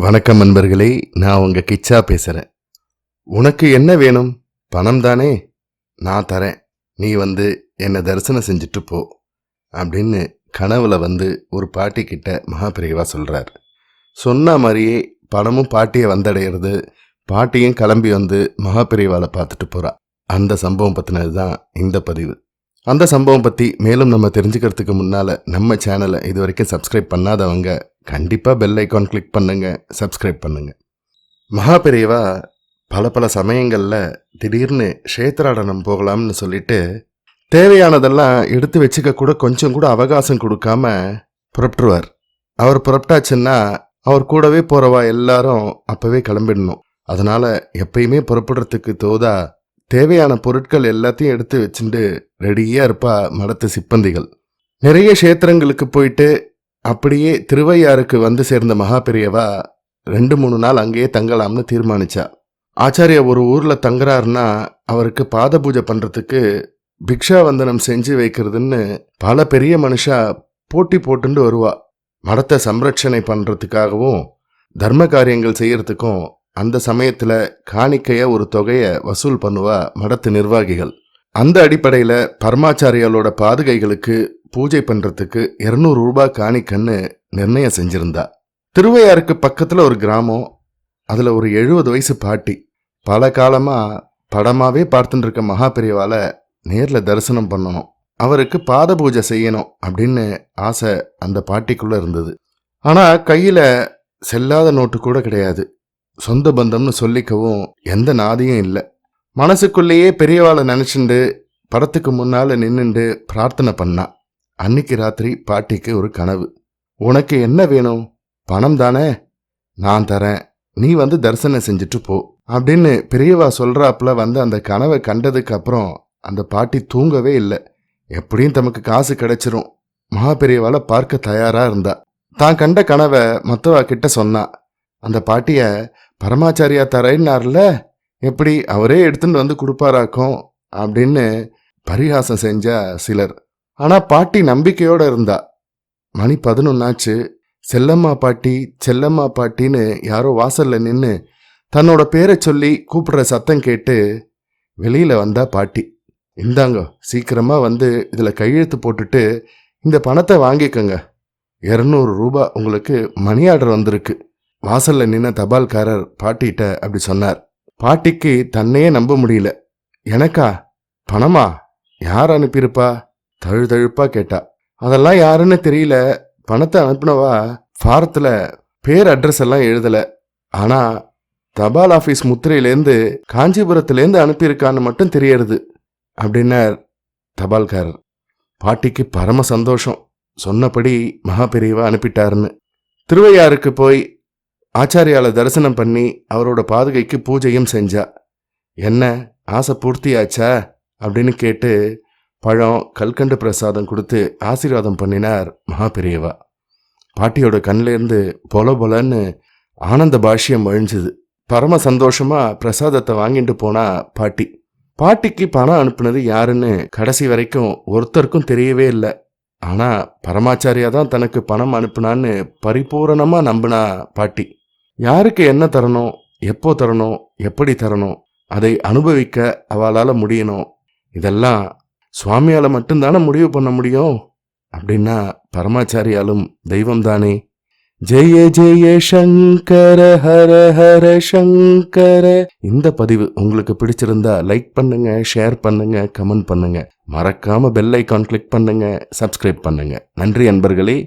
வணக்கம் நண்பர்களே, நான் உங்க கிச்சா பேசுறேன். உனக்கு என்ன வேணும்? பணம் தானே? நான் தரேன். நீ என்னை தரிசனம் செஞ்சுட்டு போ அப்படின்னு கனவுல ஒரு பாட்டி கிட்ட மகாபிரிவா சொல்றார். சொன்ன மாதிரியே பணமும் பாட்டியை வந்தடைகிறது. பாட்டியும் கிளம்பி மகாபிரிவால பார்த்துட்டு போறா. அந்த சம்பவம் பத்தினது தான் இந்த பதிவு. அந்த சம்பவம் பற்றி மேலும் நம்ம தெரிஞ்சுக்கிறதுக்கு முன்னால் நம்ம சேனலை இது வரைக்கும் சப்ஸ்கிரைப் பண்ணாதவங்க கண்டிப்பாக பெல் ஐக்கான் கிளிக் பண்ணுங்க, சப்ஸ்கிரைப் பண்ணுங்க. மகாபெரியவா பல சமயங்களில் திடீர்னு க்ஷேத்ராடனம் போகலாம்னு சொல்லிட்டு தேவையானதெல்லாம் எடுத்து வச்சுக்க கூட கொஞ்சம் கூட அவகாசம் கொடுக்காம புறப்பட்டுருவார். அவர் புறப்பட்டாச்சுன்னா அவர் கூடவே போகிறவா எல்லாரும் அப்போவே கிளம்பிடணும். அதனால் எப்பயுமே புறப்படுறதுக்கு தோதா தேவையான பொருட்கள் எல்லாத்தையும் எடுத்து வச்சுட்டு ரெடியாக இருப்பா மடத்து சிப்பந்திகள். நிறைய க்ஷேத்திரங்களுக்கு போயிட்டு அப்படியே திருவையாருக்கு சேர்ந்த மகாபெரியவா 2-3 நாள் அங்கேயே தங்கலாம்னு தீர்மானிச்சா. ஆச்சாரியா ஒரு ஊரில் தங்குறாருன்னா அவருக்கு பாத பூஜை பண்ணுறதுக்கு பிக்ஷா வந்தனம் செஞ்சு வைக்கிறதுன்னு பல பெரிய மனுஷா போட்டி போட்டுண்டு வருவா. மடத்தை சம்ரட்சணை பண்ணுறதுக்காகவும் தர்ம காரியங்கள் செய்யறதுக்கும் அந்த சமயத்தில் காணிக்கைய ஒரு தொகையை வசூல் பண்ணுவா மடத்து நிர்வாகிகள். அந்த அடிப்படையில் பரமாச்சாரியாலோட பாதுகைகளுக்கு பூஜை பண்ணுறதுக்கு 200 ரூபாய் காணிக்கன்னு நிர்ணயம் செஞ்சிருந்தா. திருவையாருக்கு பக்கத்தில் ஒரு கிராமம். அதில் ஒரு 70 வயசு பாட்டி. பல காலமாக படமாகவே பார்த்துட்டு இருக்க மகாபெரியவால நேரில் தரிசனம் பண்ணணும், அவருக்கு பாத பூஜை செய்யணும் அப்படின்னு ஆசை அந்த பாட்டிக்குள்ளே இருந்தது. ஆனால் கையில் செல்லாத நோட்டு கூட கிடையாது. சொந்த பந்தம்னு சொல்லிக்கவும் எந்த நாதியும் இல்லை. மனசுக்குள்ளேயே பெரியவாளை நினச்சிண்டு படத்துக்கு முன்னால் நின்றுண்டு பிரார்த்தனை பண்ணா. அன்னைக்கு ராத்திரி பாட்டிக்கு ஒரு கனவு. உனக்கு என்ன வேணும்? பணம் தானே? நான் தரேன். நீ தரிசனம் செஞ்சுட்டு போ அப்படின்னு பெரியவா சொல்றாப்புல அந்த கனவை கண்டதுக்கு அப்புறம் அந்த பாட்டி தூங்கவே இல்லை. எப்படியும் தமக்கு காசு கிடைச்சிரும், மகாபெரியவாளை பார்க்க தயாரா இருந்தா. தான் கண்ட கனவை மற்றவா கிட்ட சொன்னா. அந்த பாட்டிய பரமாச்சாரியா தரேன்னார்ல, எப்படி அவரே எடுத்துட்டு கொடுப்பாராக்கும் அப்படின்னு பரிகாசம் செஞ்சா சிலர். ஆனா பாட்டி நம்பிக்கையோட இருந்தா. மணி 11 ஆச்சு. செல்லம்மா பாட்டி செல்லம்மா பாட்டின்னு யாரோ வாசல்ல நின்று தன்னோட பேரை சொல்லி கூப்பிடுற சத்தம் கேட்டு வெளியில வந்தா பாட்டி. இந்தாங்க, சீக்கிரமா இதுல கையெழுத்து போட்டுட்டு இந்த பணத்தை வாங்கிக்கோங்க. 200 ரூபாய் உங்களுக்கு மணி ஆர்டர் வந்திருக்கு. வாசல்ல நின்ன தபால்காரர் பாட்டிகிட்ட அப்படி சொன்னார். பாட்டிக்கு தன்னையே நம்ப முடியல. எனக்கா பணமா? யார் அனுப்பியிருப்பா? தழுதழுப்பா கேட்டா. அதெல்லாம் யாருன்னு தெரியல. பணத்தை அனுப்பினவா ஃபாரத்தில் பேர் அட்ரஸ் எல்லாம் எழுதலை. ஆனால் தபால் ஆஃபீஸ் முத்திரையிலேருந்து காஞ்சிபுரத்துலேருந்து அனுப்பியிருக்கான்னு மட்டும் தெரியறது அப்படின்னார் தபால்காரர். பாட்டிக்கு பரம சந்தோஷம். சொன்னபடி மகாபெரியவா அனுப்பிட்டாருன்னு. திருவையாருக்கு போய் ஆச்சாரியால தரிசனம் பண்ணி அவரோட பாதுகைக்கு பூஜையும் செஞ்சா. என்ன ஆசை பூர்த்தியாச்சா அப்படின்னு கேட்டு பழம் கல்கண்டு பிரசாதம் கொடுத்து ஆசீர்வாதம் பண்ணினார் மகாபெரியவா. பாட்டியோட கண்ணிலேருந்து பொல பொலன்னு ஆனந்த பாஷ்யம் வழிஞ்சுது. பரம சந்தோஷமா பிரசாதத்தை வாங்கிட்டு போனா பாட்டி. பாட்டிக்கு பணம் அனுப்புனது யாருன்னு கடைசி வரைக்கும் ஒருத்தருக்கும் தெரியவே இல்லை. ஆனா பரமாச்சாரியா தான் தனக்கு பணம் அனுப்புனான்னு பரிபூரணமா நம்பினா பாட்டி. யாருக்கு என்ன தரணும், எப்போ தரணும், எப்படி தரணும், அதை அனுபவிக்க அவளால முடியணும். இதெல்லாம் சுவாமியால மட்டும்தானே முடிவு பண்ண முடியும். அப்படின்னா பரமாச்சாரியாலும் தெய்வம் தானே. ஜெய ஜெய சங்கர ஹர ஹர சங்கர. இந்த பதிவு உங்களுக்கு பிடிச்சிருந்தா லைக் பண்ணுங்க, ஷேர் பண்ணுங்க, கமெண்ட் பண்ணுங்க. மறக்காம பெல் ஐக்கான் கிளிக் பண்ணுங்க, சப்ஸ்கிரைப் பண்ணுங்க. நன்றி அன்பர்களே.